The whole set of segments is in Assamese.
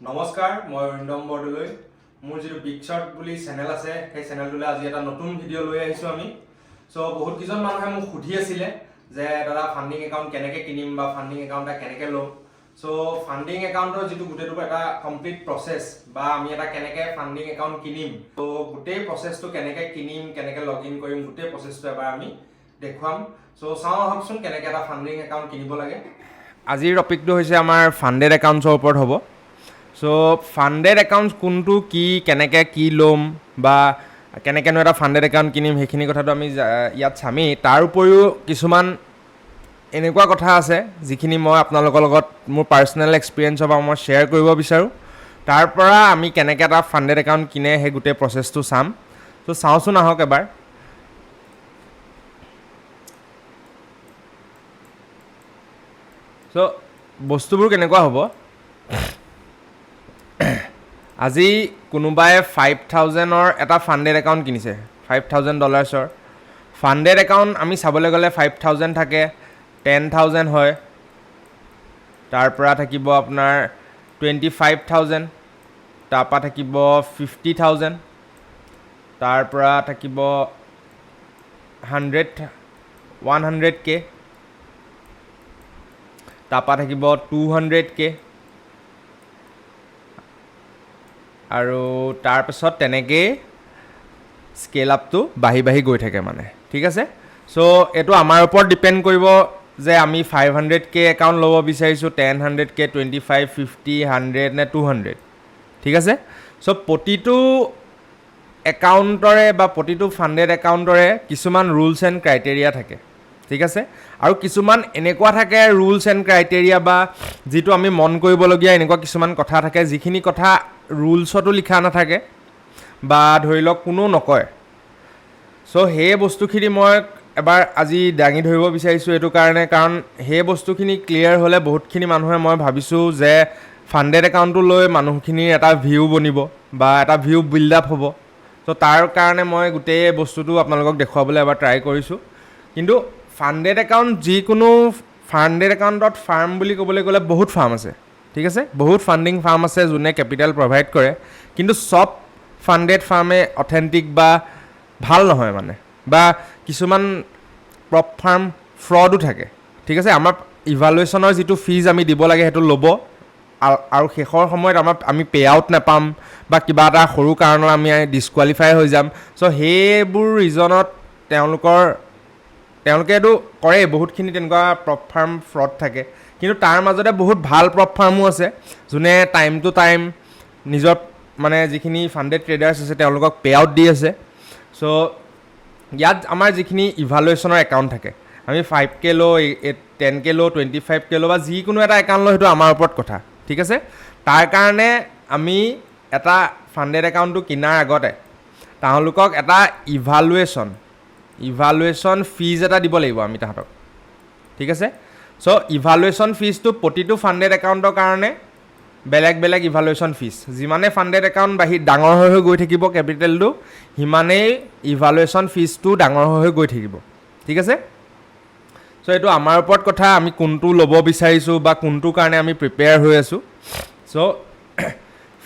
নমস্কাৰ, মই অৰিন্দম বৰদলৈ। মোৰ যিটো বিগ শ্বট বুলি চেনেল আছে, সেই চেনেলটোলৈ আজি এটা নতুন ভিডিঅ' লৈ আহিছোঁ আমি। বহুত কেইজন মানুহে মোক সুধি আছিলে যে দাদা ফাণ্ডিং একাউণ্ট কেনেকৈ কিনিম বা ফাণ্ডিং একাউণ্ট এটা কেনেকৈ ল'ম। ফাণ্ডিং একাউণ্টৰ যিটো গোটেইটো এটা কমপ্লিট প্ৰচেছ বা আমি এটা কেনেকৈ ফাণ্ডিং একাউণ্ট কিনিম, গোটেই প্ৰচেছটো কেনেকৈ কিনিম, কেনেকৈ লগ ইন কৰিম, গোটেই প্ৰচেছটো এবাৰ আমি দেখুৱাম। চাওঁ আহকচোন কেনেকৈ এটা ফাণ্ডিং একাউণ্ট কিনিব লাগে। আজিৰ টপিকটো হৈছে আমাৰ ফাণ্ডেড একাউণ্টছৰ ওপৰত হ'ব। ফাণ্ডেড একাউণ্ট কোনটো, কি, কেনেকৈ কি ল'ম বা কেনেকৈনো এটা ফাণ্ডেড একাউণ্ট কিনিম, সেইখিনি কথাটো আমি ইয়াত চামেই। তাৰ উপৰিও কিছুমান এনেকুৱা কথা আছে যিখিনি মই আপোনালোকৰ লগত মোৰ পাৰ্চনেল এক্সপিৰিয়েঞ্চৰ পৰা মই শ্বেয়াৰ কৰিব বিচাৰোঁ। তাৰ পৰা আমি কেনেকৈ এটা ফাণ্ডেড একাউণ্ট কিনে সেই গোটেই প্ৰচেছটো চাম। চাওঁচোন আহক এবাৰ। বস্তুবোৰ কেনেকুৱা হ'ব, আজি কোনোবাই $5,000 এটা ফাণ্ডেড একাউণ্ট কিনিছে, $5,000 ফাণ্ডেড একাউণ্ট আমি চাবলৈ গ'লে 5,000 থাকে, 10,000 হয়, তাৰপৰা থাকিব আপোনাৰ 25,000, তাৰপৰা থাকিব 50,000, তাৰপৰা থাকিব 100K, তাৰপৰা থাকিব 200K, আৰু তাৰপিছত তেনেকেই স্কেল আপটো বাঢ়ি বাঢ়ি গৈ থাকে মানে, ঠিক আছে। এইটো আমাৰ ওপৰত ডিপেণ্ড কৰিব যে আমি 500K একাউণ্ট ল'ব বিচাৰিছোঁ, 10,100K, 25, 50, 100 নে 200, ঠিক আছে। প্ৰতিটো একাউণ্টৰে বা প্ৰতিটো ফাণ্ডেড একাউণ্টৰে কিছুমান ৰুলছ এণ্ড ক্ৰাইটেৰিয়া থাকে, ঠিক আছে। আৰু কিছুমান এনেকুৱা থাকে ৰুলছ এণ্ড ক্ৰাইটেৰিয়া বা যিটো আমি মন কৰিবলগীয়া এনেকুৱা কিছুমান কথা থাকে যিখিনি কথা ৰুলছতো লিখা নাথাকে বা ধৰি লওক কোনো নকয়। সেই বস্তুখিনি মই এবাৰ আজি দাঙি ধৰিব বিচাৰিছোঁ এইটো কাৰণে, কাৰণ সেই বস্তুখিনি ক্লিয়াৰ হ'লে বহুতখিনি মানুহে মই ভাবিছোঁ যে ফাণ্ডেড একাউণ্টটো লৈ মানুহখিনিৰ এটা ভিউ বনিব বা এটা ভিউ বিল্ড আপ হ'ব। তাৰ কাৰণে মই গোটেই বস্তুটো আপোনালোকক দেখুৱাবলৈ এবাৰ ট্ৰাই কৰিছোঁ। কিন্তু ফাণ্ডেড একাউণ্ট যিকোনো ফাণ্ডেড একাউণ্টত ফাৰ্ম বুলি ক'বলৈ গ'লে বহুত ফাৰ্ম আছে, ঠিক আছে। বহুত ফাণ্ডিং ফাৰ্ম আছে যোনে কেপিটেল প্ৰভাইড কৰে, কিন্তু চব ফাণ্ডেড ফাৰ্মে অথেণ্টিক বা ভাল নহয় মানে, বা কিছুমান প্ৰপ ফাৰ্ম ফ্ৰডো থাকে, ঠিক আছে। আমাৰ ইভালুৱেশ্যনৰ যিটো ফিজ আমি দিব লাগে সেইটো ল'ব, আৰু শেষৰ সময়ত আমি পে' আউট নাপাম বা কিবা এটা সৰু কাৰণত আমি ডিছকুৱালিফাই হৈ যাম। সেইবোৰ ৰিজনত তেওঁলোকে এইটো কৰে, বহুতখিনি তেনেকুৱা প্ৰপ ফাৰ্ম ফ্ৰড থাকে। কিন্তু তাৰ মাজতে বহুত ভাল প্ৰপ ফাৰ্মো আছে যোনে টাইম টু টাইম নিজৰ মানে যিখিনি ফাণ্ডেড ট্ৰেডাৰ্ছ আছে তেওঁলোকক পে' আউট দি আছে। ইয়াত আমাৰ যিখিনি ইভালুৱেশ্যনৰ একাউণ্ট থাকে, আমি 5K লওঁ, 10K লওঁ, 25K লওঁ বা যিকোনো এটা একাউণ্ট লওঁ, সেইটো আমাৰ ওপৰত কথা, ঠিক আছে। তাৰ কাৰণে আমি এটা ফাণ্ডেড একাউণ্টটো কিনাৰ আগতে তেওঁলোকক এটা ইভালুৱেশ্যন ফিজ এটা দিব লাগিব আমি তাহাঁতক, ঠিক আছে। ইভালুৱেশ্যন ফিজটো প্ৰতিটো ফাণ্ডেড একাউণ্টৰ কাৰণে বেলেগ বেলেগ ইভালুৱেশ্যন ফিজ। যিমানে ফাণ্ডেড একাউণ্ট ডাঙৰ হৈ গৈ থাকিব কেপিটেলটো, সিমানেই ইভালুৱেশ্যন ফিজটো ডাঙৰ হৈ গৈ থাকিব, ঠিক আছে। এইটো আমাৰ ওপৰত কথা, আমি কোনটো ল'ব বিচাৰিছোঁ বা কোনটোৰ কাৰণে আমি প্ৰিপেয়াৰ হৈ আছোঁ।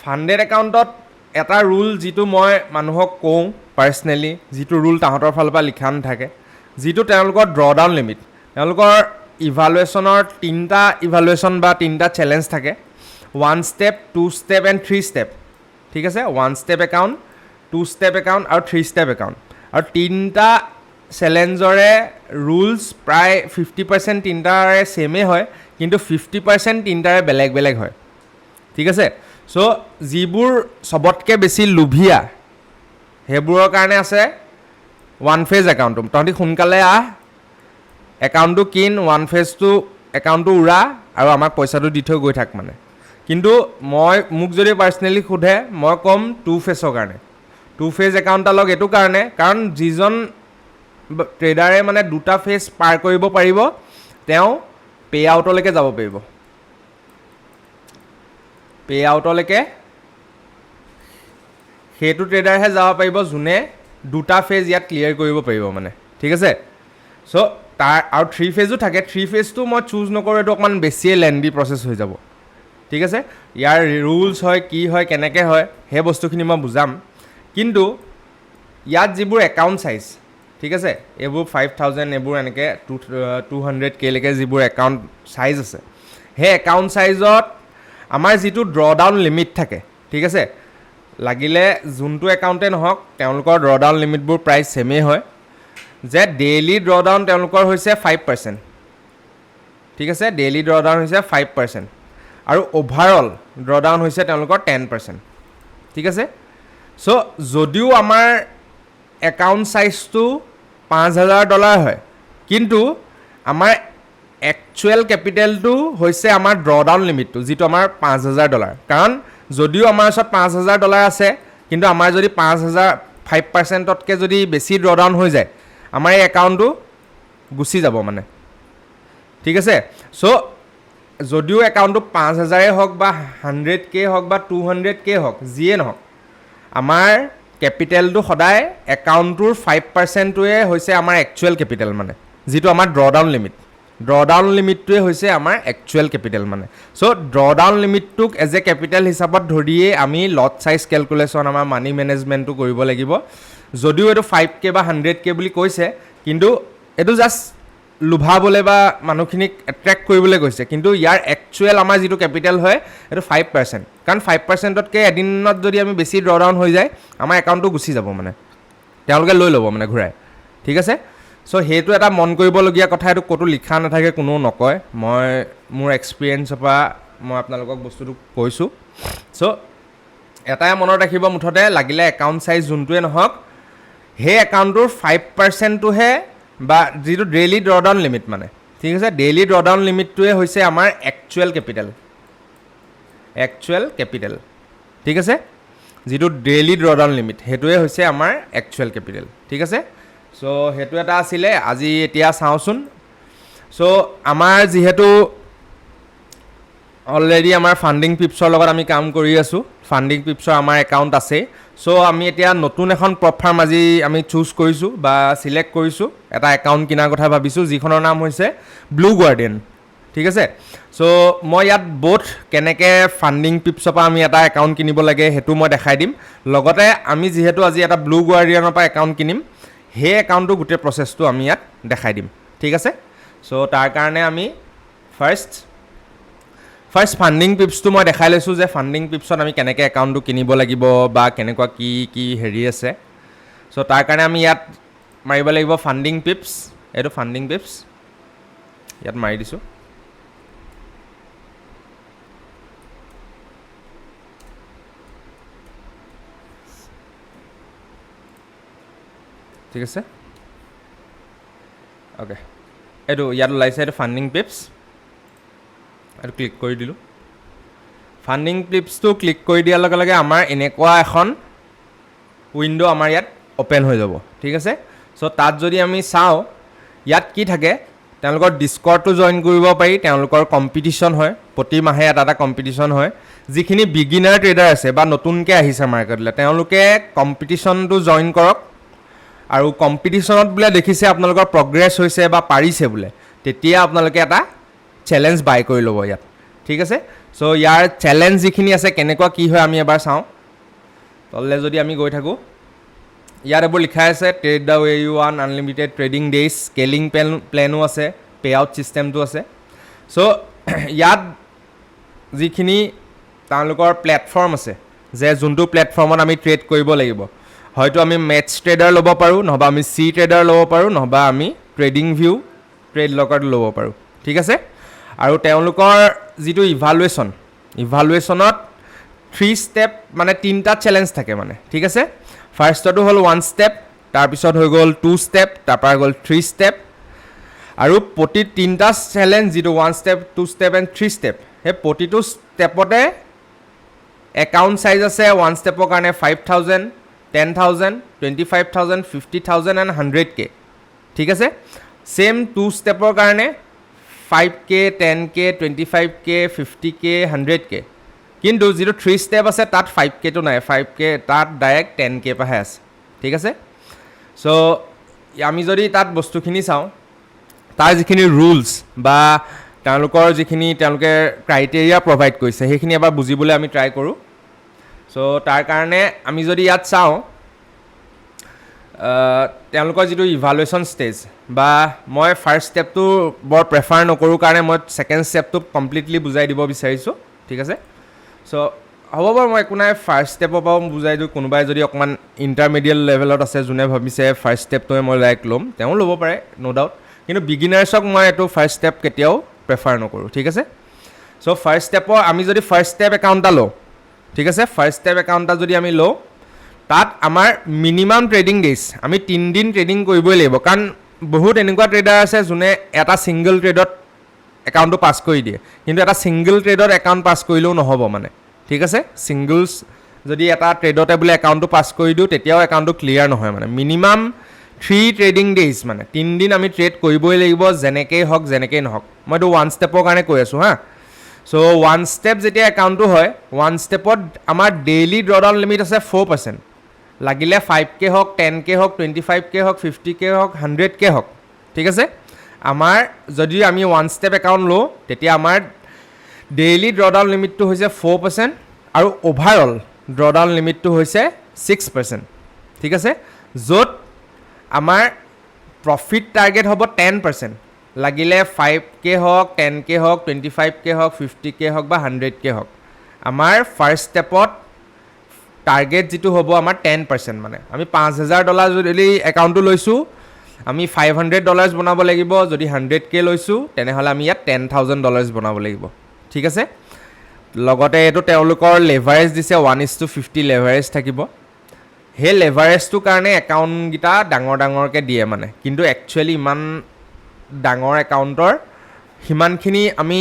ফাণ্ডেড একাউণ্টত এটা ৰুল যিটো মই মানুহক কওঁ পাৰ্চনেলি, যিটো ৰুল তাহাঁতৰ ফালৰ পৰা লিখা নাথাকে, যিটো তেওঁলোকৰ ড্ৰডাউন লিমিট। তেওঁলোকৰ ইভালুৱেশ্যনৰ 3টা ইভালুৱেশ্যন বা 3টা চেলেঞ্জ থাকে, 1 ষ্টেপ, 2 ষ্টেপ এণ্ড 3 ষ্টেপ, ঠিক আছে। 1 ষ্টেপ একাউণ্ট, 2 ষ্টেপ একাউণ্ট আৰু 3 ষ্টেপ একাউণ্ট। আৰু 3টা চেলেঞ্জৰে ৰুলছ প্ৰায় 50% 3টাৰে ছেমেই হয়, কিন্তু 50% 3টাৰে বেলেগ বেলেগ হয়, ঠিক আছে। যিবোৰ চবতকৈ বেছি লোভীয়া সেইবোৰৰ কাৰণে আছে 1 ফেজ একাউণ্টটো। তহঁতি সোনকালে একাউণ্টটো কিন, 1 ফেজটো একাউণ্টটো উৰা আৰু আমাক পইচাটো দি থৈ গৈ থাক মানে। কিন্তু মোক যদি পাৰ্চনেলি সোধে, মই ক'ম 2 ফেজৰ কাৰণে। 2 ফেজ একাউণ্ট এটা লওক এইটো কাৰণে, কাৰণ যিজন ট্ৰেডাৰে মানে 2টা ফেজ পাৰ কৰিব পাৰিব, তেওঁ পে' আউটলৈকে যাব পাৰিব। পে' আউটলৈকে সেইটো ট্ৰেডাৰহে যাব পাৰিব যোনে 2টা ফেজ ইয়াত ক্লিয়াৰ কৰিব পাৰিব মানে, ঠিক আছে। তাৰ আৰু 3 ফেজো থাকে। 3 ফেজটো মই চুজ নকৰোঁ, এইটো অকণমান বেছিয়ে লেণ্ডি প্ৰচেছ হৈ যাব, ঠিক আছে ইয়াৰ ৰুলছ হয় কি হয় কেনেকৈ হয় সেই বস্তুখিনি মই বুজাম কিন্তু ইয়াত যিবোৰ একাউণ্ট চাইজ ঠিক আছে এইবোৰ 5000 এইবোৰ এনেকৈ 200K লৈকে যিবোৰ একাউণ্ট চাইজ আছে সেই একাউণ্ট চাইজত আমাৰ যিটো ড্ৰডাউন লিমিট থাকে ঠিক আছে লাগিলে যোনটো একাউণ্টে নহওক তেওঁলোকৰ ড্ৰডাউন লিমিটবোৰ প্ৰায় ছেমেই হয় যে ডেইলি ড্ৰডাউন তেওঁলোকৰ হৈছে 5% ঠিক আছে ডেইলি ড্ৰডাউন হৈছে 5% আৰু অভাৰঅল ড্ৰডাউন হৈছে তেওঁলোকৰ 10% ঠিক আছে চ' যদিও আমাৰ একাউণ্ট চাইজটো $5,000 হয় কিন্তু আমাৰ একচুৱেল কেপিটেলটো হৈছে আমাৰ ড্ৰডাউন লিমিটটো যিটো আমাৰ $5,000 কাৰণ যদিও আমাৰ ওচৰত $5,000 আছে কিন্তু আমাৰ যদি 5%তকৈ যদি বেছি ড্ৰডাউন হৈ যায় আমাৰ এই একাউণ্টটো গুচি যাব মানে ঠিক আছে চ' যদিও একাউণ্টটো 5,000 হওক বা 100K হওক বা 200K হওক যিয়ে নহওক আমাৰ কেপিটেলটো সদায় একাউণ্টটোৰ 5%টোৱে হৈছে আমাৰ একচুৱেল কেপিটেল মানে যিটো আমাৰ ড্ৰডাউন লিমিটটোৱে হৈছে আমাৰ একচুৱেল কেপিটেল মানে চ' ড্ৰডাউন লিমিটটোক এজ এ কেপিটেল হিচাপত ধৰিয়েই আমি লট চাইজ কেলকুলেশ্যন আমাৰ মানি মেনেজমেণ্টটো কৰিব লাগিব যদিও এইটো 5K বা 100K বুলি কৈছে কিন্তু এইটো জাষ্ট লুভাবলৈ বা মানুহখিনিক এট্ৰেক্ট কৰিবলৈ কৈছে কিন্তু ইয়াৰ একচুৱেল আমাৰ যিটো কেপিটেল হয় এইটো 5% কাৰণ 5%তকৈ এদিনত যদি আমি বেছি ড্ৰডাউন হৈ যায় আমাৰ একাউণ্টটো গুচি যাব মানে তেওঁলোকে লৈ ল'ব মানে ঘূৰাই ঠিক আছে চ' সেইটো এটা মন কৰিবলগীয়া কথা এইটো ক'তো লিখা নাথাকে কোনেও নকয় মই মোৰ এক্সপিৰিয়েঞ্চৰ পৰা মই আপোনালোকক বস্তুটো কৈছোঁ চ' এটাই মনত ৰাখিব মুঠতে লাগিলে একাউণ্ট চাইজ যোনটোৱে নহওক সেই একাউণ্টটোৰ 5%টোহে বা যিটো ডেইলি ড্ৰডাউন লিমিট মানে ঠিক আছে ডেইলি ড্ৰডাউন লিমিটটোৱে হৈছে আমাৰ একচুৱেল কেপিটেল ঠিক আছে যিটো ডেইলি ড্ৰডাউন লিমিট সেইটোৱে হৈছে আমাৰ একচুৱেল কেপিটেল ঠিক আছে চ' সেইটো এটা আছিলে আজি এতিয়া চাওঁচোন চ' আমাৰ যিহেতু অলৰেডি আমাৰ ফাণ্ডিং পিপছৰ লগত আমি কাম কৰি আছোঁ ফাণ্ডিং পিপছৰ আমাৰ একাউণ্ট আছে চ' আমি এতিয়া নতুন এখন প্ৰপ ফাৰ্ম আজি আমি চুজ কৰিছোঁ বা চিলেক্ট কৰিছোঁ এটা একাউণ্ট কিনাৰ কথা ভাবিছোঁ যিখনৰ নাম হৈছে ব্লু গাৰ্ডিয়ান ঠিক আছে চ' মই ইয়াত বোথ কেনেকৈ ফাণ্ডিং পিপছৰ পৰা আমি এটা একাউণ্ট কিনিব লাগে সেইটো মই দেখাই দিম লগতে আমি যিহেতু আজি এটা ব্লু গাৰ্ডিয়ানৰ পৰা একাউণ্ট কিনিম সেই একাউণ্টটো গোটেই প্ৰচেছটো আমি ইয়াত দেখাই দিম ঠিক আছে চ' তাৰ কাৰণে আমি ফাৰ্ষ্ট ফাণ্ডিং পিপছটো মই দেখাই লৈছোঁ যে ফাণ্ডিং পিপছত আমি কেনেকৈ একাউণ্টটো কিনিব লাগিব বা কেনেকুৱা কি হেৰি আছে চ' তাৰ কাৰণে আমি ইয়াত মাৰিব লাগিব ফাণ্ডিং পিপছ এইটো ফাণ্ডিং পিপছ ইয়াত মাৰি দিছোঁ ঠিক আছে অ'কে এইটো ইয়াত ওলাইছে এইটো ফাণ্ডিং পিপছ এইটো ক্লিক কৰি দিলোঁ ফাণ্ডিং পিপছটো ক্লিক কৰি দিয়াৰ লগে লগে আমাৰ এনেকুৱা এখন উইণ্ড' আমাৰ ইয়াত অ'পেন হৈ যাব ঠিক আছে চ' তাত যদি আমি চাওঁ ইয়াত কি থাকে তেওঁলোকৰ ডিস্কৰ্ডটো জইন কৰিব পাৰি তেওঁলোকৰ কম্পিটিশ্যন হয় প্ৰতি মাহে এটা কম্পিটিশ্যন হয় যিখিনি বিগিনাৰ ট্ৰেডাৰ আছে বা নতুনকৈ আহিছে মাৰ্কেটলৈ তেওঁলোকে কম্পিটিশ্যনটো জইন কৰক আৰু কম্পিটিশ্যনত বোলে দেখিছে আপোনালোকৰ প্ৰগ্ৰেছ হৈছে বা পাৰিছে বোলে তেতিয়া আপোনালোকে এটা চেলেঞ্জ বাই কৰি ল'ব ইয়াত ঠিক আছে চ' ইয়াৰ চেলেঞ্জ যিখিনি আছে কেনেকুৱা কি হয় আমি এবাৰ চাওঁ তললৈ যদি আমি গৈ থাকোঁ ইয়াত এইবোৰ লিখা আছে ট্ৰেড দ্য ৱে ইউ ৱান আনলিমিটেড ট্ৰেডিং ডেইজ স্কেলিং প্লেনো আছে পে আউট ছিষ্টেমটো আছে চ' ইয়াত যিখিনি তেওঁলোকৰ প্লেটফৰ্ম আছে যে যোনটো প্লেটফৰ্মত আমি ট্ৰেড কৰিব লাগিব হয়তো আমি মেটছ ট্ৰেডাৰ ল'ব পাৰোঁ নহবা আমি চি ট্ৰেডাৰ ল'ব পাৰোঁ নহবা আমি ট্ৰেডিং ভিউ ট্ৰেড লকাৰটো ল'ব পাৰোঁ ঠিক আছে আৰু তেওঁলোকৰ যিটো ইভালুৱেশ্যনত 3 ষ্টেপ মানে 3টা চেলেঞ্জ থাকে মানে ঠিক আছে ফাৰ্ষ্টটো হ'ল 1 ষ্টেপ তাৰপিছত হৈ গ'ল 2 ষ্টেপ তাৰপৰা গ'ল 3 ষ্টেপ আৰু প্ৰতি 3টা চেলেঞ্জ যিটো 1 ষ্টেপ 2 ষ্টেপ এণ্ড 3 ষ্টেপ সেই প্ৰতিটো ষ্টেপতে একাউণ্ট চাইজ আছে 1 ষ্টেপৰ কাৰণে 5,000 10,000 25,000 50,000 এণ্ড 100K ঠিক আছে ছেম 2 ষ্টেপৰ কাৰণে 5K 10K 25K 50K 100K কিন্তু যিটো 3 ষ্টেপ আছে তাত 5Kটো নাই 5K তাত ডাইৰেক্ট 10K পৰাহে আছে ঠিক আছে চ' আমি যদি তাত বস্তুখিনি চাওঁ তাৰ যিখিনি ৰুলছ বা তেওঁলোকৰ যিখিনি তেওঁলোকে ক্ৰাইটেৰিয়া প্ৰভাইড কৰিছে সেইখিনি এবাৰ বুজিবলৈ আমি ট্ৰাই কৰোঁ চ' তাৰ কাৰণে আমি যদি ইয়াত চাওঁ তেওঁলোকৰ যিটো ইভালুৱেশ্যন ষ্টেজ বা মই ফাৰ্ষ্ট ষ্টেপটো বৰ প্ৰেফাৰ নকৰোঁ কাৰণে মই ছেকেণ্ড ষ্টেপটো কমপ্লিটলি বুজাই দিব বিচাৰিছোঁ ঠিক আছে চ' হ'ব বাৰু মই একো নাই ফাৰ্ষ্ট ষ্টেপৰ পৰাও বুজাই দিওঁ কোনোবাই যদি অকণমান ইণ্টাৰমিডিয়েট লেভেলত আছে যোনে ভাবিছে ফাৰ্ষ্ট ষ্টেপটোৱে মই ডাইৰেক্ট ল'ম তেওঁ ল'ব পাৰে ন' ডাউট কিন্তু বিগিনাৰ্ছক মই এইটো ফাৰ্ষ্ট ষ্টেপ কেতিয়াও প্ৰেফাৰ নকৰোঁ ঠিক আছে চ' ফাৰ্ষ্ট ষ্টেপৰ আমি যদি ফাৰ্ষ্ট ষ্টেপ একাউণ্ট এটা লওঁ ঠিক আছে ফাৰ্ষ্ট ষ্টেপ একাউণ্ট এটা যদি আমি লওঁ তাত আমাৰ মিনিমাম ট্ৰেডিং ডেইজ আমি 3 দিন ট্ৰেডিং কৰিবই লাগিব কাৰণ বহুত এনেকুৱা ট্ৰেডাৰ আছে যোনে এটা ছিংগল ট্ৰেডত একাউণ্টটো পাছ কৰি দিয়ে কিন্তু এটা ছিংগল ট্ৰেডত একাউণ্ট পাছ কৰিলেও নহ'ব মানে ঠিক আছে ছিংগলছ যদি এটা ট্ৰেডতে বোলে একাউণ্টটো পাছ কৰি দিওঁ তেতিয়াও একাউণ্টটো ক্লিয়াৰ নহয় মানে মিনিমাম 3 ট্ৰেডিং ডেইজ মানে 3 দিন আমি ট্ৰেড কৰিবই লাগিব যেনেকেই হওক যেনেকেই নহওক মই এইটো 1 ষ্টেপৰ কাৰণে কৈ আছোঁ হা চ' 1 ষ্টেপ যেতিয়া একাউণ্টটো হয় 1 ষ্টেপত আমাৰ ডেইলি ড্ৰডাউন লিমিট আছে 4% লাগিলে 5K হওক 10K হওক 25K হওক 50K হওক 100K হওক ঠিক আছে আমাৰ যদি আমি 1 ষ্টেপ একাউণ্ট লওঁ তেতিয়া আমাৰ ডেইলি ড্ৰডাউন লিমিটটো হৈছে 4% আৰু অভাৰঅল ড্ৰডাউন লিমিটটো হৈছে 6% ঠিক আছে য'ত আমাৰ প্ৰফিট টাৰ্গেট হ'ব 10% লাগিলে 5K হওক 10K হওক 25K হওক 50K হওক বা 100K হওক আমাৰ ফাৰ্ষ্ট ষ্টেপত টাৰ্গেট যিটো হ'ব আমাৰ 10% মানে আমি $5,000 যদি একাউণ্টটো লৈছোঁ আমি $500 বনাব লাগিব যদি 100K লৈছোঁ তেনেহ'লে আমি ইয়াত $10,000 বনাব লাগিব ঠিক আছে লগতে এইটো তেওঁলোকৰ লেভাৰেজ দিছে 1:50 লেভাৰেজ থাকিব সেই লেভাৰেজটোৰ কাৰণে একাউণ্টকেইটা ডাঙৰকৈ দিয়ে মানে কিন্তু একচুৱেলি ইমান ডাঙৰ একাউণ্টৰ সিমানখিনি আমি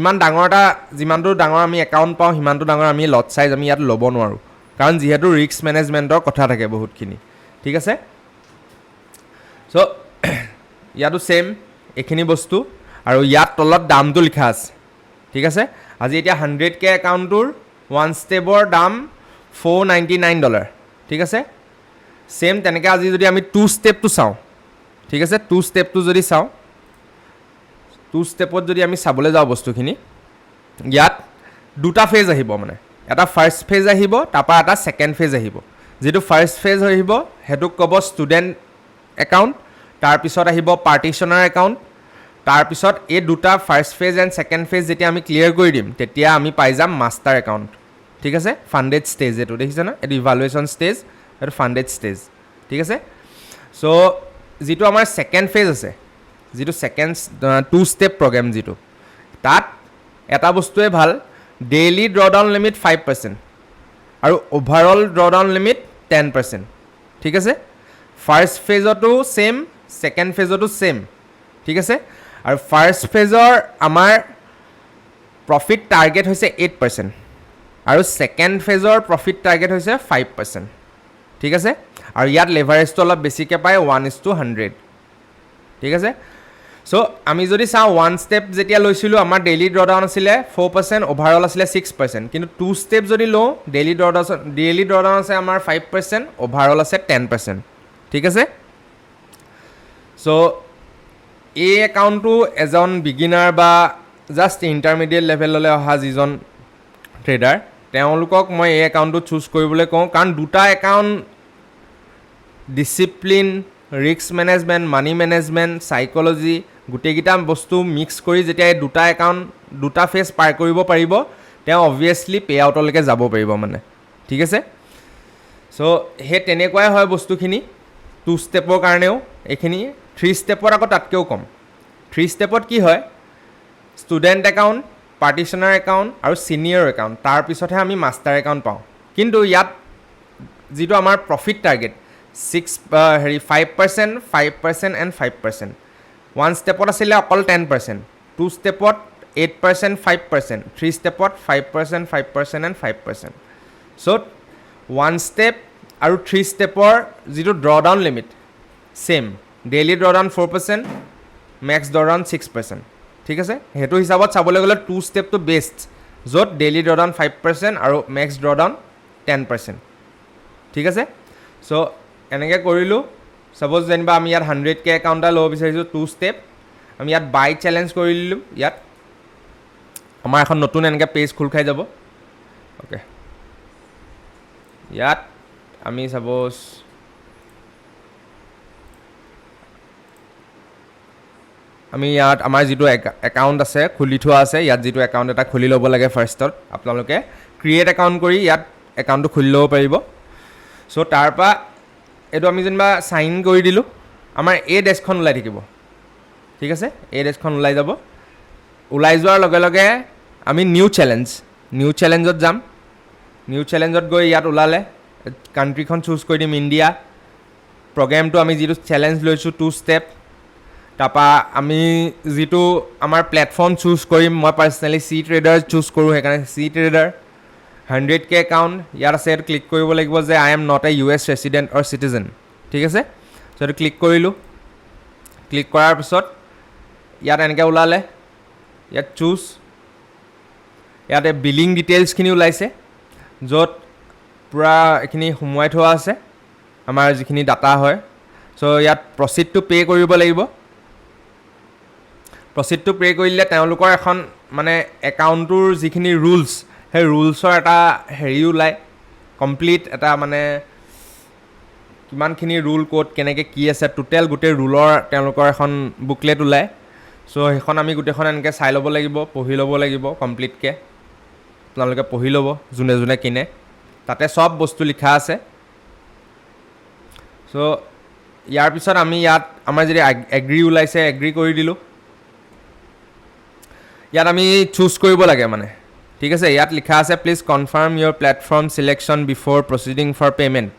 ইমান ডাঙৰ এটা যিমানটো ডাঙৰ আমি একাউণ্ট পাওঁ সিমানটো ডাঙৰ আমি লট চাইজ আমি ইয়াত ল'ব নোৱাৰোঁ কাৰণ যিহেতু ৰিস্ক মেনেজমেণ্টৰ কথা থাকে বহুতখিনি ঠিক আছে চ' ইয়াতো ছেইম এইখিনি বস্তু আৰু ইয়াত তলত দামটো লিখা আছে ঠিক আছে আজি এতিয়া 100K একাউণ্টটোৰ 1 ষ্টেপৰ দাম $499 ঠিক আছে ছেইম তেনেকৈ আজি যদি আমি 2 ষ্টেপটো চাওঁ ঠিক আছে 2 ষ্টেপটো যদি চাওঁ 2 ষ্টেপত যদি আমি চাবলৈ যাওঁ বস্তুখিনি ইয়াত দুটা ফেজ আহিব মানে এটা ফাৰ্ষ্ট ফেজ আহিব তাৰপৰা এটা ছেকেণ্ড ফেজ আহিব যিটো ফাৰ্ষ্ট ফেজ আহিব সেইটোক ক'ব ষ্টুডেণ্ট একাউণ্ট তাৰপিছত আহিব পাৰ্টিশ্যনাৰ একাউণ্ট তাৰপিছত এই দুটা first phase and second phase যেতিয়া আমি ক্লিয়াৰ কৰি দিম তেতিয়া আমি পাই যাম মাষ্টাৰ একাউণ্ট ঠিক আছে ফাণ্ডেড ষ্টেজ এইটো দেখিছে ন এইটো ইভালুৱেশ্যন ষ্টেজ এইটো ফাণ্ডেড ষ্টেজ ঠিক আছে চ' যিটো আমাৰ ছেকেণ্ড ফেজ আছে যিটো ছেকেণ্ড 2 ষ্টেপ প্ৰগ্ৰেম যিটো তাত এটা বস্তুৱে ভাল ডেইলি ড্ৰডাউন লিমিট 5% আৰু অভাৰঅল ড্ৰডাউন লিমিট 10% ঠিক আছে ফাৰ্ষ্ট ফেজতো ছেইম ছেকেণ্ড ফেজতো ছেইম ঠিক আছে আৰু ফাৰ্ষ্ট ফেজৰ আমাৰ প্ৰফিট টাৰ্গেট হৈছে 8% আৰু ছেকেণ্ড ফেজৰ প্ৰফিট টাৰ্গেট হৈছে 5% ঠিক আছে আৰু ইয়াত লেভাৰেজটো অলপ বেছিকৈ পায় 1:100 ঠিক আছে চ' আমি যদি চাওঁ 1 ষ্টেপ যেতিয়া লৈছিলোঁ আমাৰ ডেইলি ড্ৰডাউন আছিলে 4% অভাৰঅল আছিলে 6% কিন্তু 2 ষ্টেপ যদি লওঁ ডেইলি ড্ৰডাউন আছে আমাৰ 5% অভাৰঅল আছে 10% ঠিক আছে চ' এই একাউণ্টটো এজন বিগিনাৰ বা জাষ্ট ইণ্টাৰমিডিয়েট লেভেললৈ অহা যিজন ট্ৰেডাৰ তেওঁলোকক মই এই একাউণ্টটো চুজ কৰিবলৈ কওঁ কাৰণ দুটা একাউণ্ট ডিচিপ্লিন ৰিস্ক মেনেজমেণ্ট মানি মেনেজমেণ্ট চাইক'লজি গোটেইকেইটা বস্তু মিক্স কৰি যেতিয়া এই দুটা একাউণ্ট দুটা ফেজ পাৰ কৰিব পাৰিব তেওঁ অবভিয়াছলি পে' আউটলৈকে যাব পাৰিব মানে ঠিক আছে চ' সেই তেনেকুৱাই হয় বস্তুখিনি 2 ষ্টেপৰ কাৰণেও এইখিনি 3 ষ্টেপত আকৌ তাতকৈও কম 3 ষ্টেপত কি হয় ষ্টুডেণ্ট একাউণ্ট পাৰ্টিশ্যনাৰ একাউণ্ট আৰু ছিনিয়ৰ একাউণ্ট তাৰপিছতহে আমি মাষ্টাৰ একাউণ্ট পাওঁ কিন্তু ইয়াত যিটো আমাৰ প্ৰফিট টাৰ্গেট 5% 5% এণ্ড 5% 1 ষ্টেপত আছিলে অকল 10% 2 ষ্টেপত 8% 5% 3 ষ্টেপত 5% 5% এণ্ড 5% চ' 1 ষ্টেপ আৰু 3 ষ্টেপৰ যিটো ড্ৰডাউন limit same daily drawdown 4% max ড্ৰডাউন 6% ঠিক আছে সেইটো হিচাপত চাবলৈ গ'লে 2 ষ্টেপটো বেষ্ট য'ত ডেইলি ড্ৰডাউন 5% আৰু মেক্স ড্ৰডাউন 10% ঠিক আছে চ' এনেকৈ কৰিলোঁ ছাপ'জ যেনিবা আমি ইয়াত 100K একাউণ্ট এটা ল'ব বিচাৰিছোঁ 2 ষ্টেপ আমি ইয়াত বাই চেলেঞ্জ কৰি দিলোঁ ইয়াত আমাৰ এখন নতুন এনেকৈ পেজ খোল খাই যাব অ'কে ইয়াত আমি ছাপ'জ আমি ইয়াত আমাৰ যিটো একাউণ্ট আছে খুলি থোৱা আছে ইয়াত যিটো একাউণ্ট এটা খুলি ল'ব লাগে ফাৰ্ষ্টত আপোনালোকে ক্ৰিয়েট একাউণ্ট কৰি ইয়াত একাউণ্টটো খুলি ল'ব পাৰিব চ' তাৰপৰা এইটো আমি যেনিবা চাইন কৰি দিলোঁ আমাৰ এই ডেস্কখন ওলাই থাকিব ঠিক আছে এই ডেস্কখন ওলাই যাব ওলাই যোৱাৰ লগে লগে আমি নিউ চেলেঞ্জত যাম নিউ চেলেঞ্জত গৈ ইয়াত ওলালে কাণ্ট্ৰিখন চুজ কৰি দিম ইণ্ডিয়া প্ৰগ্ৰেমটো আমি যিটো চেলেঞ্জ লৈছোঁ 2 ষ্টেপ তাৰপৰা আমি যিটো আমাৰ প্লেটফৰ্ম চুজ কৰিম মই পাৰ্চনেলি চি ট্ৰেডাৰ চুজ কৰোঁ সেইকাৰণে চি ট্ৰেডাৰ 100K একাউণ্ট ইয়াত আছে এইটো ক্লিক কৰিব লাগিব যে I am not a US resident or citizen ঠিক আছে চ' এইটো ক্লিক কৰিলোঁ ক্লিক কৰাৰ পিছত ইয়াত এনেকৈ ওলালে ইয়াত চুজ ইয়াতে বিলিং ডিটেইলছখিনি ওলাইছে য'ত পূৰা এইখিনি সোমোৱাই থোৱা আছে আমাৰ যিখিনি ডাটা হয় চ' ইয়াত প্ৰচিডটো পে' কৰিব লাগিব প্ৰচিডটো পে' কৰিলে তেওঁলোকৰ এখন মানে একাউণ্টটোৰ যিখিনি ৰুলছ সেই ৰুলছৰ এটা হেৰি ওলায় কমপ্লিট এটা মানে কিমানখিনি ৰুল ক'ত কেনেকৈ কি আছে টোটেল গোটেই ৰুলৰ তেওঁলোকৰ এখন বুকলেট ওলায় চ' সেইখন আমি গোটেইখন এনেকৈ চাই ল'ব লাগিব পঢ়ি ল'ব লাগিব কমপ্লিটকৈ আপোনালোকে পঢ়ি ল'ব যোনে যোনে কিনে তাতে চব বস্তু লিখা আছে চ' ইয়াৰ পিছত আমি ইয়াত আমাৰ যদি এগ্ৰি ওলাইছে এগ্ৰি কৰি দিলোঁ ইয়াত আমি চুজ কৰিব লাগে মানে ঠিক আছে ইয়াত লিখা আছে please confirm your platform selection before proceeding for payment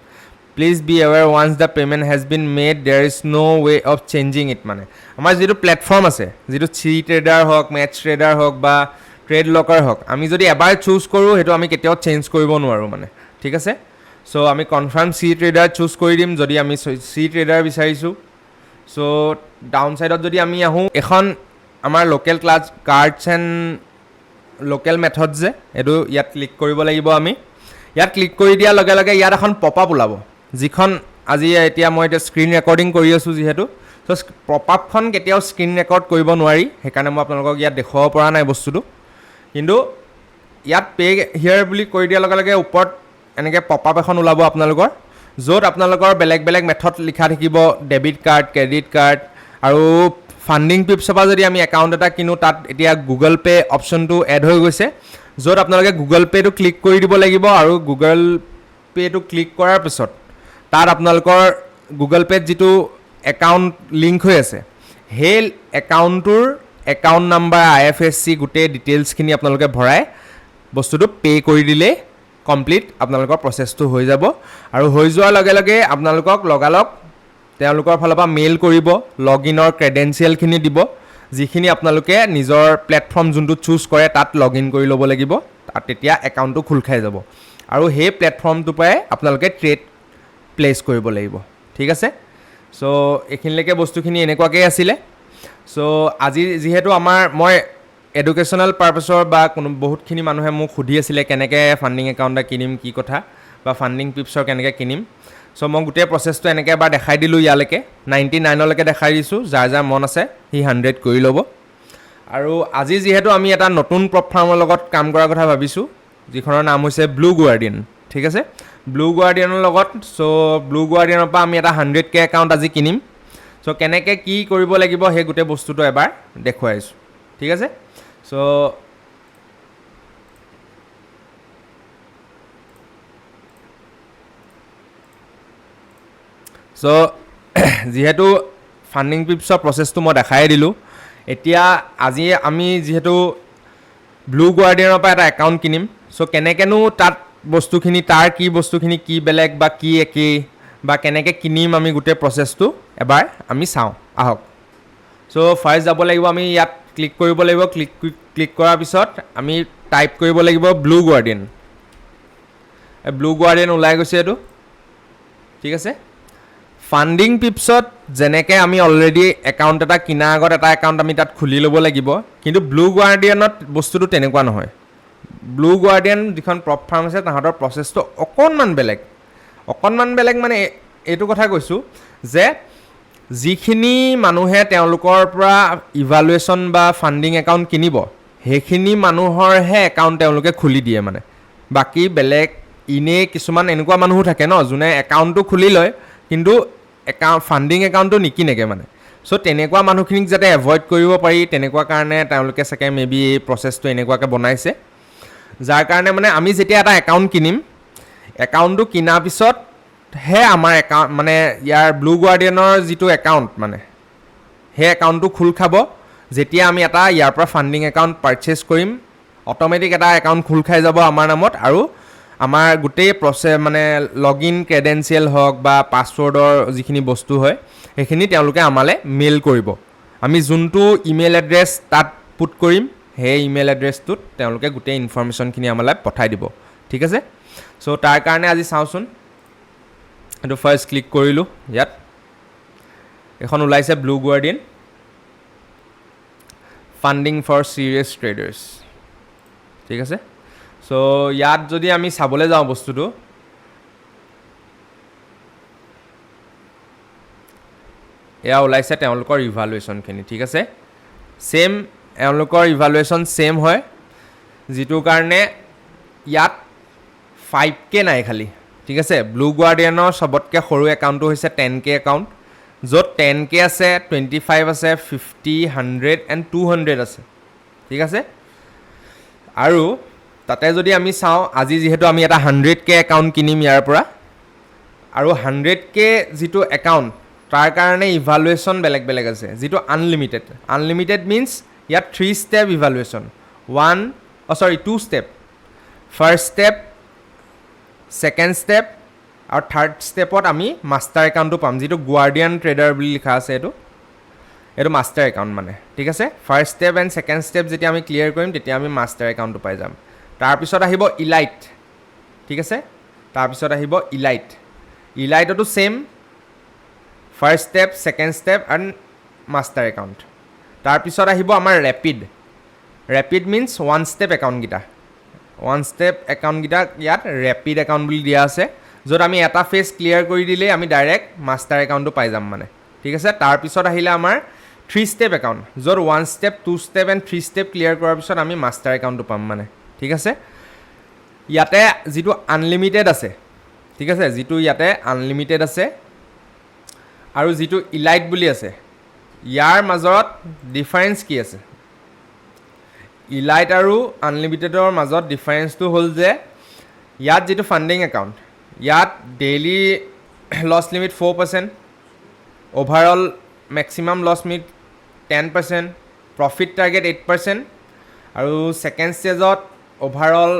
please be aware once the payment has been made there is no' way of changing it মানে আমাৰ যিটো প্লেটফৰ্ম আছে যিটো চি ট্ৰেডাৰ হওক মেটছ ট্ৰেডাৰ হওক বা ট্ৰেড লকাৰ হওক আমি যদি এবাৰ চুজ কৰোঁ সেইটো আমি কেতিয়াও চেঞ্জ কৰিব নোৱাৰোঁ মানে ঠিক আছে চ' আমি কনফাৰ্ম চি ট্ৰেডাৰ চুজ কৰি দিম যদি আমি চি ট্ৰেডাৰ বিচাৰিছোঁ চ' ডাউন ছাইডত যদি আমি আহোঁ এখন আমাৰ local class cards and local method যে এইটো ইয়াত ক্লিক কৰিব লাগিব আমি ইয়াত ক্লিক কৰি দিয়াৰ লগে লগে ইয়াত এখন পপ আপ ওলাব যিখন আজি এতিয়া মই এতিয়া স্ক্ৰীণ ৰেকৰ্ডিং কৰি আছোঁ যিহেতু চ' পপ আপখন কেতিয়াও স্ক্ৰীণ ৰেকৰ্ড কৰিব নোৱাৰি সেইকাৰণে মই আপোনালোকক ইয়াত দেখুৱাব পৰা নাই বস্তুটো কিন্তু ইয়াত পে' হিয়াৰ বুলি কৰি দিয়াৰ লগে লগে ওপৰত এনেকৈ পপ আপ এখন ওলাব আপোনালোকৰ য'ত আপোনালোকৰ বেলেগ বেলেগ মেথড লিখা থাকিব ডেবিট কাৰ্ড ক্ৰেডিট কাৰ্ড আৰু ফাণ্ডিং পিপছৰ পৰা যদি আমি একাউণ্ট এটা কিনো তাত এতিয়া গুগল পে' অপশ্যনটো এড হৈ গৈছে য'ত আপোনালোকে গুগল পে'টো ক্লিক কৰি দিব লাগিব আৰু গুগল পে'টো ক্লিক কৰাৰ পিছত তাত আপোনালোকৰ গুগল পে'ত যিটো একাউণ্ট লিংক হৈ আছে সেই একাউণ্টটোৰ একাউণ্ট নাম্বাৰ IFSC গোটেই ডিটেইলছখিনি আপোনালোকে ভৰাই বস্তুটো পে' কৰি দিলেই কমপ্লিট আপোনালোকৰ প্ৰচেছটো হৈ যাব আৰু হৈ যোৱাৰ লগে লগে আপোনালোকক লগালগ তেওঁলোকৰ ফালৰ পৰা মেইল কৰিব লগ ইনৰ ক্ৰেডেঞ্চিয়েলখিনি দিব যিখিনি আপোনালোকে নিজৰ প্লেটফৰ্ম যোনটো চুজ কৰে তাত লগ ইন কৰি ল'ব লাগিব তাত তেতিয়া একাউণ্টটো খোল খাই যাব আৰু সেই প্লেটফৰ্মটোৰ পৰাই আপোনালোকে ট্ৰেড প্লেচ কৰিব লাগিব ঠিক আছে চ' এইখিনিলৈকে বস্তুখিনি এনেকুৱাকৈ আছিলে চ' আজি যিহেতু মই এডুকেশ্যনেল পাৰপাছৰ বা বহুতখিনি মানুহে মোক সুধি আছিলে কেনেকৈ ফাণ্ডিং একাউণ্ট এটা কিনিম কি কথা বা ফাণ্ডিং পিপছৰ কেনেকৈ কিনিম চ' মই গোটেই প্ৰচেছটো এনেকৈ এবাৰ দেখাই দিলোঁ ইয়ালৈকে 99লৈকে দেখাই দিছোঁ যাৰ যাৰ মন আছে সি 100 কৰি ল'ব আৰু আজি যিহেতু আমি এটা নতুন প্লেটফৰ্মৰ লগত কাম কৰাৰ কথা ভাবিছোঁ যিখনৰ নাম হৈছে ব্লু গাৰ্ডিয়ান ঠিক আছে ব্লু গাৰ্ডিয়ানৰ লগত চ' ব্লু গাৰ্ডিয়ানৰ পৰা আমি এটা 100K একাউণ্ট আজি কিনিম চ' কেনেকৈ কি কৰিব লাগিব সেই গোটেই বস্তুটো এবাৰ দেখুৱাইছোঁ ঠিক আছে চ' যিহেতু ফাণ্ডিং পিপছৰ প্ৰচেছটো মই দেখাই দিলোঁ এতিয়া আজি আমি যিহেতু ব্লু গাৰ্ডিয়ানৰ পৰা এটা একাউণ্ট কিনিম চ' কেনেকৈনো তাত বস্তুখিনি তাৰ কি বস্তুখিনি কি বেলেগ বা কি একেই বা কেনেকৈ কিনিম আমি গোটেই প্ৰচেছটো এবাৰ আমি চাওঁ আহক চ' ফাৰ্ষ্ট যাব লাগিব আমি ইয়াত ক্লিক কৰিব লাগিব ক্লিক কৰাৰ পিছত আমি টাইপ কৰিব লাগিব ব্লু গাৰ্ডিয়ান ব্লু গাৰ্ডিয়ান ওলাই গৈছে এইটো ঠিক আছে ফাণ্ডিং পিপছত যেনেকৈ আমি অলৰেডি একাউণ্ট এটা কিনাৰ আগত এটা একাউণ্ট আমি তাত খুলি ল'ব লাগিব কিন্তু ব্লু গাৰ্ডিয়ানত বস্তুটো তেনেকুৱা নহয় ব্লু গাৰ্ডিয়ান যিখন প্লেটফৰ্ম আছে তাহাঁতৰ প্ৰচেছটো অকণমান বেলেগ মানে এইটো কথা কৈছোঁ যে যিখিনি মানুহে তেওঁলোকৰ পৰা ইভালুৱেশ্যন বা ফাণ্ডিং একাউণ্ট কিনিব সেইখিনি মানুহৰহে একাউণ্ট তেওঁলোকে খুলি দিয়ে মানে বাকী বেলেগ ইনেই কিছুমান এনেকুৱা মানুহো থাকে ন যোনে একাউণ্টটো খুলি লয় কিন্তু ফাণ্ডিং একাউণ্টটো নিকিনেগৈ মানে চ' তেনেকুৱা মানুহখিনিক যাতে এভইড কৰিব পাৰি তেনেকুৱা কাৰণে তেওঁলোকে চাগে মেবি এই প্ৰচেছটো এনেকুৱাকৈ বনাইছে যাৰ কাৰণে মানে আমি যেতিয়া এটা একাউণ্ট কিনিম একাউণ্টটো কিনাৰ পিছতহে আমাৰ একাউণ্ট মানে ইয়াৰ ব্লু গাৰ্ডিয়ানৰ যিটো একাউণ্ট মানে সেই একাউণ্টটো খোল খাব যেতিয়া আমি এটা ইয়াৰ পৰা ফাণ্ডিং একাউণ্ট পাৰচেছ কৰিম অট'মেটিক এটা একাউণ্ট খোল খাই যাব আমাৰ নামত আৰু আমাৰ গোটেই প্ৰচেছ মানে লগ ইন ক্ৰেডেঞ্চিয়েল হওক বা পাছৱৰ্ডৰ যিখিনি বস্তু হয় সেইখিনি তেওঁলোকে আমালৈ মেইল কৰিব আমি যোনটো ইমেইল এড্ৰেছ তাত পুট কৰিম সেই ইমেইল এড্ৰেছটোত তেওঁলোকে গোটেই ইনফৰ্মেশ্যনখিনি আমালৈ পঠাই দিব ঠিক আছে চ' তাৰ কাৰণে আজি চাওঁচোন এইটো ফাৰ্ষ্ট ক্লিক কৰিলোঁ ইয়াত এখন ওলাইছে Blue Guardian funding for serious traders ঠিক আছে চ' ইয়াত যদি আমি চাবলৈ যাওঁ বস্তুটো এয়া ওলাইছে তেওঁলোকৰ ইভালুৱেশ্যনখিনি ঠিক আছে ছেম এওঁলোকৰ ইভালুৱেশ্যন ছেম হয় যিটো কাৰণে ইয়াত 5K নাই খালি ঠিক আছে ব্লু গাৰ্ডিয়ানৰ চবতকৈ সৰু একাউণ্টটো হৈছে 10K একাউণ্ট য'ত 10K আছে 25 আছে 50 100 এণ্ড 200 আছে ঠিক আছে আৰু তাতে যদি আমি চাওঁ আজি যিহেতু আমি এটা 100K একাউণ্ট কিনিম ইয়াৰ পৰা আৰু 100K যিটো একাউণ্ট তাৰ কাৰণে ইভালুৱেশ্যন বেলেগ বেলেগ আছে যিটো আনলিমিটেড মিনছ ইয়াত 3 step evaluation 2 step first step second step আৰু থাৰ্ড ষ্টেপত আমি মাষ্টাৰ একাউণ্টটো পাম যিটো গাৰ্ডিয়ান ট্ৰেডাৰ বুলি লিখা আছে এইটো মাষ্টাৰ একাউণ্ট মানে ঠিক আছে first step and second step যেতিয়া আমি ক্লিয়াৰ কৰিম তেতিয়া আমি মাষ্টাৰ একাউণ্টটো পাই যাম তাৰপিছত আহিব ইলাইট ঠিক আছে তাৰপিছত আহিব ইলাইটতো same first step second step and master account তাৰপিছত আহিব আমাৰ ৰেপিড মিনছ ওৱান ষ্টেপ একাউণ্টকেইটা ইয়াত ৰেপিড একাউণ্ট বুলি দিয়া আছে য'ত আমি এটা ফেজ ক্লিয়াৰ কৰি দিলেই আমি ডাইৰেক্ট মাষ্টাৰ একাউণ্টটো পাই যাম মানে ঠিক আছে তাৰপিছত আহিলে আমাৰ 3 ষ্টেপ একাউণ্ট য'ত 1 step 2 step and 3 step clear কৰাৰ পিছত আমি মাষ্টাৰ একাউণ্টটো পাম মানে ঠিক আছে ইয়াতে যিটো আনলিমিটেড আছে ঠিক আছে আৰু যিটো ইলাইট বুলি আছে ইয়াৰ মাজত ডিফাৰেঞ্চ কি আছে ইলাইট আৰু আনলিমিটেডৰ মাজত ডিফাৰেঞ্চটো হ'ল যে ইয়াত যিটো ফাণ্ডিং একাউণ্ট ইয়াত daily loss limit 4% overall maximum loss limit 10% profit target 8% আৰু ছেকেণ্ড ষ্টেজত overall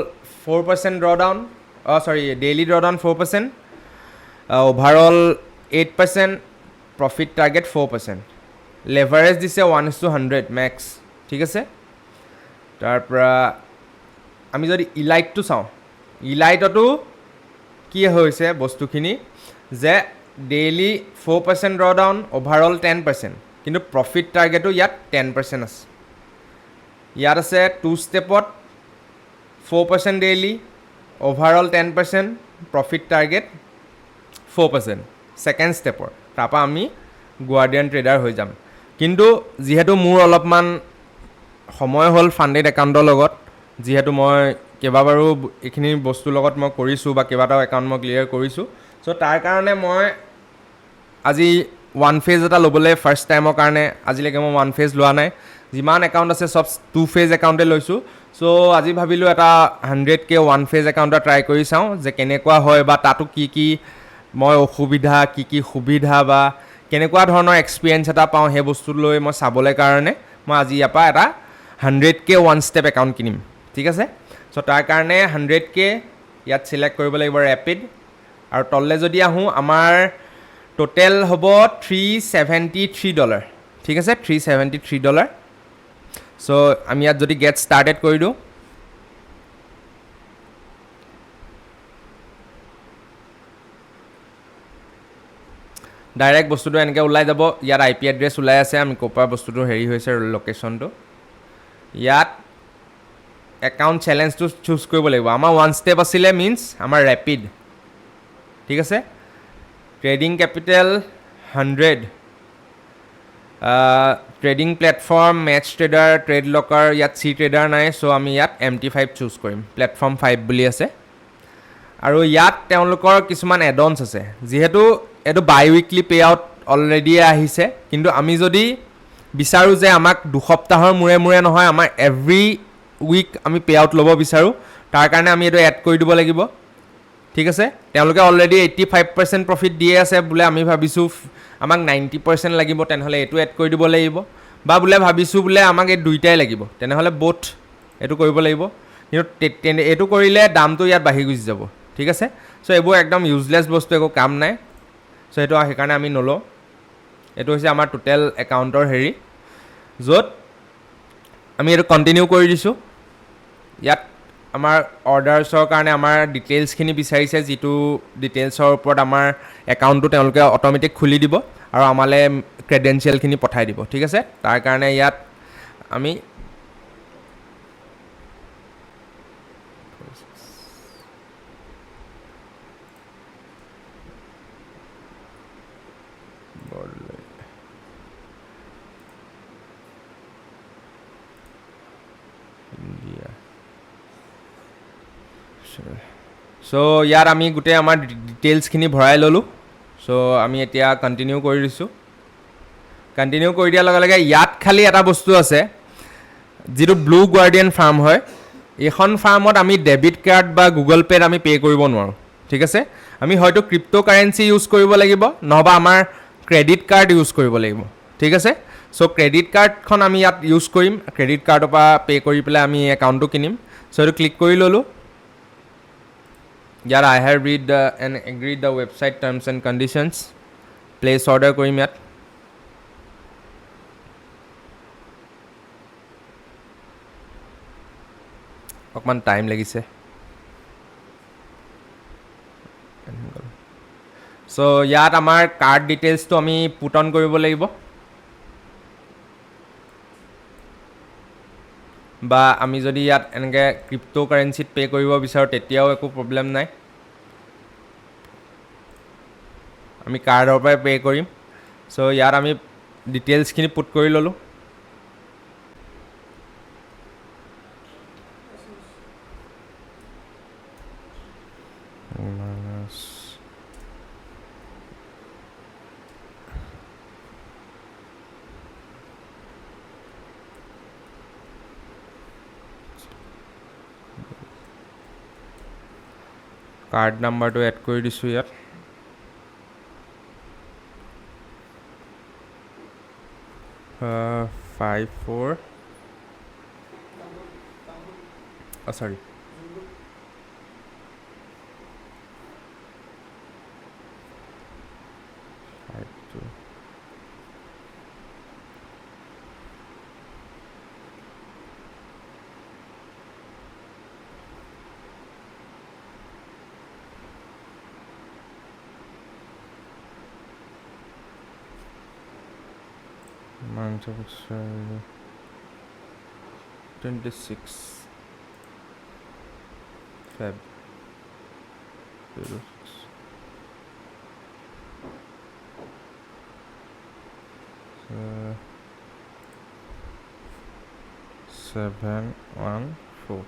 4% drawdown daily drawdown 4% overall 8% profit target 4% leverage দিছে 1:100 মেক্স ঠিক আছে তাৰপৰা আমি যদি ইলাইটটো চাওঁ ইলাইটতো কি হৈছে বস্তুখিনি যে ডেইলি 4% ড্ৰডাউন অভাৰঅল 10% কিন্তু প্ৰফিট টাৰ্গেটো ইয়াত 10% আছে ইয়াত আছে 2 ষ্টেপত 4% daily overall 10% profit target 4% second ষ্টেপৰ তাৰপৰা আমি গাৰ্ডিয়ান ট্ৰেডাৰ হৈ যাম কিন্তু যিহেতু মোৰ অলপমান সময় হ'ল ফাণ্ডেড একাউণ্টৰ লগত যিহেতু মই কেইবাবাৰো এইখিনি বস্তুৰ লগত মই কৰিছোঁ বা কেইবাটাও একাউণ্ট মই ক্লিয়াৰ কৰিছোঁ চ' তাৰ কাৰণে মই আজি 1 ফেজ এটা ল'বলৈ ফাৰ্ষ্ট টাইমৰ কাৰণে আজিলৈকে মই 1 ফেজ লোৱা নাই যিমান একাউণ্ট আছে চব 2 ফেজ একাউণ্টে লৈছোঁ চ' আজি ভাবিলোঁ এটা 100K 1 ফেজ একাউণ্ট এটা ট্ৰাই কৰি চাওঁ যে কেনেকুৱা হয় বা তাতো কি মই অসুবিধা কি সুবিধা বা কেনেকুৱা ধৰণৰ এক্সপিৰিয়েঞ্চ এটা পাওঁ সেই বস্তু লৈ মই চাবলৈ কাৰণে মই আজি ইয়াৰ পৰা এটা 100K 1 ষ্টেপ একাউণ্ট কিনিম ঠিক আছে চ' তাৰ কাৰণে 100K ইয়াত চিলেক্ট কৰিব লাগিব ৰেপিড আৰু তললৈ যদি আহোঁ আমাৰ টোটেল হ'ব $373 ঠিক আছে $373 চ' আমি ইয়াত যদি গেট ষ্টাৰ্টেড কৰি দিওঁ ডাইৰেক্ট বস্তুটো এনেকৈ ওলাই যাব ইয়াত IP এড্ৰেছ ওলাই আছে আমি ক'ৰ পৰা বস্তুটো হেৰি হৈছে লোকেশ্যনটো ইয়াত একাউণ্ট চেলেঞ্জটো চুজ কৰিব লাগিব আমাৰ 1 ষ্টেপ আছিলে মিনছ আমাৰ ৰেপিড ঠিক আছে trading capital 100 trading platform Match trader trade locker ইয়াত চি ট্ৰেডাৰ নাই চ' আমি ইয়াত MT5 চুজ কৰিম প্লেটফৰ্ম 5 বুলি আছে আৰু ইয়াত তেওঁলোকৰ কিছুমান এডনছ আছে যিহেতু এইটো বাই উইকলি পে আউট অলৰেডি আহিছে কিন্তু আমি যদি বিচাৰোঁ যে আমাক দুসপ্তাহৰ মূৰে মূৰে নহয় আমাৰ এভৰি উইক আমি পে আউট ল'ব বিচাৰোঁ তাৰ কাৰণে আমি এইটো এড কৰি দিব লাগিব ঠিক আছে তেওঁলোকে অলৰেডি 85% প্ৰফিট দিয়ে আছে বোলে আমি ভাবিছোঁ আমাক 90% লাগিব তেনেহ'লে এইটো এড কৰি দিব লাগিব বা বোলে ভাবিছোঁ বোলে আমাক এই দুইটাই লাগিব তেনেহ'লে বোথ এইটো কৰিব লাগিব কিন্তু এইটো কৰিলে দামটো ইয়াত বাঢ়ি গুচি যাব ঠিক আছে চ' এইবোৰ একদম ইউজলেছ বস্তু একো কাম নাই চ' সেইটো সেইকাৰণে আমি নলওঁ এইটো হৈছে আমাৰ টোটেল একাউণ্টৰ হেৰি য'ত আমি এইটো কণ্টিনিউ কৰি দিছোঁ ইয়াত আমাৰ অৰ্ডাৰছৰ কাৰণে আমাৰ ডিটেইলছখিনি বিচাৰিছে যিটো ডিটেইলছৰ ওপৰত আমাৰ একাউণ্টটো তেওঁলোকে অট'মেটিক খুলি দিব আৰু আমালৈ ক্ৰেডেঞ্চিয়েলখিনি পঠাই দিব ঠিক আছে তাৰ কাৰণে ইয়াত আমি চ' ইয়াত আমি গোটেই আমাৰ ডিটেইলছখিনি ভৰাই ল'লোঁ চ' আমি এতিয়া কণ্টিনিউ কৰি দিছোঁ কণ্টিনিউ কৰি দিয়াৰ লগে লগে ইয়াত খালি এটা বস্তু আছে যিটো ব্লু গাৰ্ডিয়ান ফাৰ্ম হয় এইখন ফাৰ্মত আমি ডেবিট কাৰ্ড বা গুগল পে'ত আমি পে' কৰিব নোৱাৰোঁ ঠিক আছে আমি হয়তো ক্ৰিপ্ট' কাৰেঞ্চি ইউজ কৰিব লাগিব নহবা আমাৰ ক্ৰেডিট কাৰ্ড ইউজ কৰিব লাগিব ঠিক আছে চ' ক্ৰেডিট কাৰ্ডখন আমি ইয়াত ইউজ কৰিম ক্ৰেডিট কাৰ্ডৰ পৰা পে' কৰি পেলাই আমি একাউণ্টটো কিনিম চ' এইটো ক্লিক কৰি ল'লোঁ ইয়াত I have read and agreed the website terms and conditions place order কৰিম ইয়াত অকণমান টাইম লাগিছে চ' ইয়াত আমাৰ কাৰ্ড ডিটেইলছটো আমি পুট অন কৰিব লাগিব বা আমি যদি ইয়াত এনেকৈ ক্ৰিপ্ট' কাৰেঞ্চিত পে' কৰিব বিচাৰোঁ তেতিয়াও একো প্ৰব্লেম নাই আমি কাৰ্ডৰ পৰাই পে' কৰিম চ' ইয়াত আমি ডিটেইলছখিনি পুট কৰি ল'লোঁ কাৰ্ড নাম্বাৰটো এড কৰি দিছোঁ ইয়াত ফাইভ ফ'ৰ চৰি month of 26 Feb 714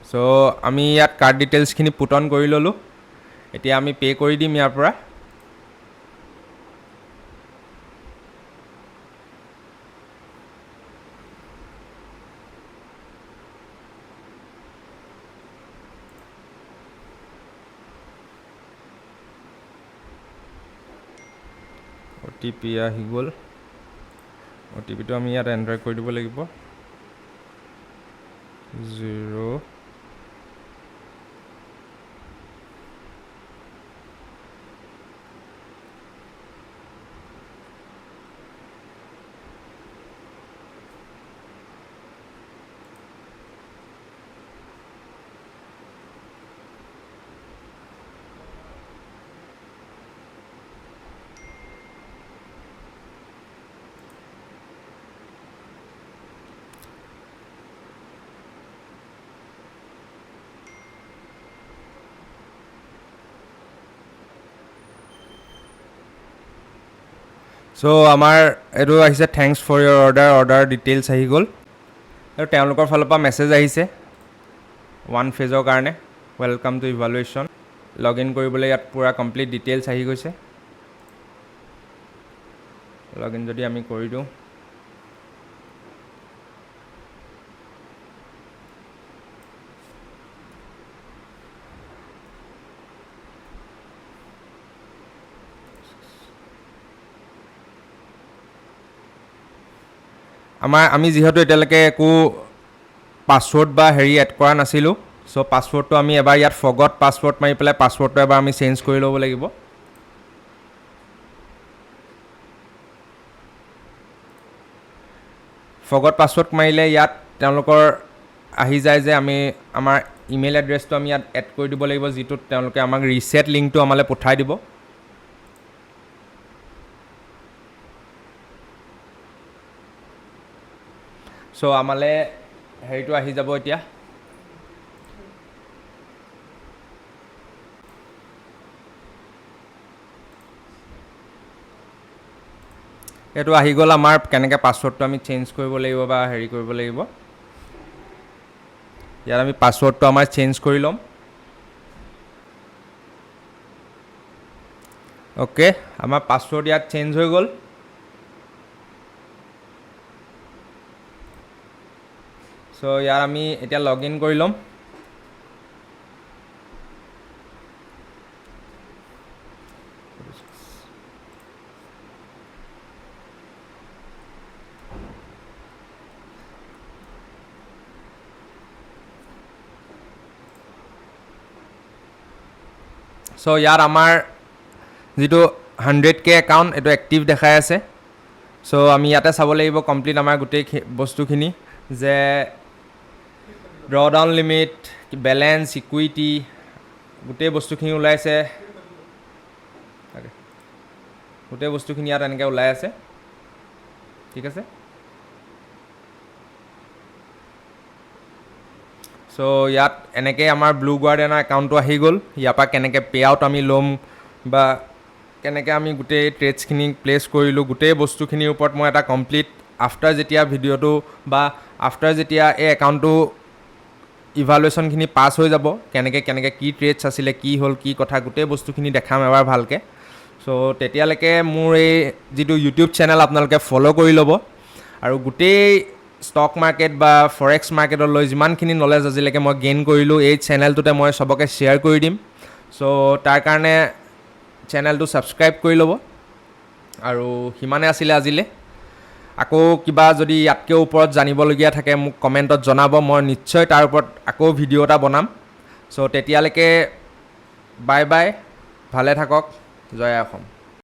চ' আমি ইয়াত কাৰ্ড ডিটেইলছখিনি পুট অন কৰি ল'লোঁ এতিয়া আমি পে' কৰি দিম ইয়াৰ পৰা OTP আহি গ'ল OTPটো আমি ইয়াত এণ্টাৰ কৰি দিব লাগিব 0 চ' আমাৰ এইটো আহিছে thanks for your order details আহি গ'ল আৰু তেওঁলোকৰ ফালৰ পৰা মেছেজ আহিছে 1 ফেজৰ কাৰণে welcome to evaluation log in কৰিবলৈ ইয়াত পূৰা কমপ্লিট ডিটেইলছ আহি গৈছে লগ ইন যদি আমি কৰি দিওঁ আমি যিহেতু এতিয়ালৈকে একো পাছৱৰ্ড বা হেৰি এড কৰা নাছিলোঁ চ' পাছৱৰ্ডটো আমি এবাৰ ইয়াত ফগত পাছৱৰ্ড মাৰি পেলাই পাছৱৰ্ডটো এবাৰ আমি চেঞ্জ কৰি ল'ব লাগিব ফগত পাছৱৰ্ড মাৰিলে ইয়াত তেওঁলোকৰ আহি যায় যে আমি আমাৰ ইমেইল এড্ৰেছটো আমি ইয়াত এড কৰি দিব লাগিব যিটোত তেওঁলোকে আমাক ৰিছেট লিংকটো আমালৈ পঠাই দিব চ' আমালৈ হেৰিটো আহি যাব এতিয়া এইটো আহি গ'ল আমাৰ কেনেকৈ পাছৱৰ্ডটো আমি চেঞ্জ কৰিব লাগিব বা হেৰি কৰিব লাগিব ইয়াত আমি পাছৱৰ্ডটো আমাৰ চেঞ্জ কৰি ল'ম অ'কে আমাৰ পাছৱৰ্ড ইয়াত চেঞ্জ হৈ গ'ল চ' ইয়াত আমি এতিয়া লগ ইন কৰি ল'ম চ' ইয়াত আমাৰ যিটো 100K একাউণ্ট এইটো এক্টিভ দেখাই আছে চ' আমি ইয়াতে চাব লাগিব কমপ্লিট আমাৰ গোটেই বস্তুখিনি যে draw down limit balance equity গোটেই বস্তুখিনি ওলাইছে গোটেই বস্তুখিনি ইয়াত এনেকৈ ওলাই আছে ঠিক আছে চ' ইয়াত এনেকৈ আমাৰ ব্লু গাৰ্ডেনৰ একাউণ্টটো আহি গ'ল ইয়াৰ পৰা কেনেকৈ পে আউট আমি ল'ম বা কেনেকৈ আমি গোটেই ট্ৰেডছখিনি প্লেচ কৰিলোঁ গোটেই বস্তুখিনিৰ ওপৰত মই এটা কমপ্লিট আফটাৰ যেতিয়া ভিডিঅ'টো বা আফটাৰ যেতিয়া এই একাউণ্টটো ইভালুৱেশ্যনখিনি পাছ হৈ যাব কেনেকৈ কি ট্ৰেডছ আছিলে কি হ'ল কি কথা গোটেই বস্তুখিনি দেখাম এবাৰ ভালকৈ চ' তেতিয়ালৈকে মোৰ এই যিটো ইউটিউব চেনেল আপোনালোকে ফ'ল' কৰি ল'ব আৰু গোটেই ষ্টক মাৰ্কেট বা ফৰেক্স মাৰ্কেটলৈ যিমানখিনি নলেজ আজিলৈকে মই গেইন কৰিলোঁ এই চেনেলটোতে মই চবকে শ্বেয়াৰ কৰি দিম চ' তাৰ কাৰণে চেনেলটো ছাবস্ক্ৰাইব কৰি ল'ব আৰু সিমানে আছিলে আজিলৈ আকৌ কিবা যদি ইয়াতকৈ ওপৰত জানিবলগীয়া থাকে মোক কমেণ্টত জনাব মই নিশ্চয় তাৰ ওপৰত আকৌ ভিডিঅ' এটা বনাম চ' তেতিয়ালৈকে বাই বাই ভালে থাকক জয় অসম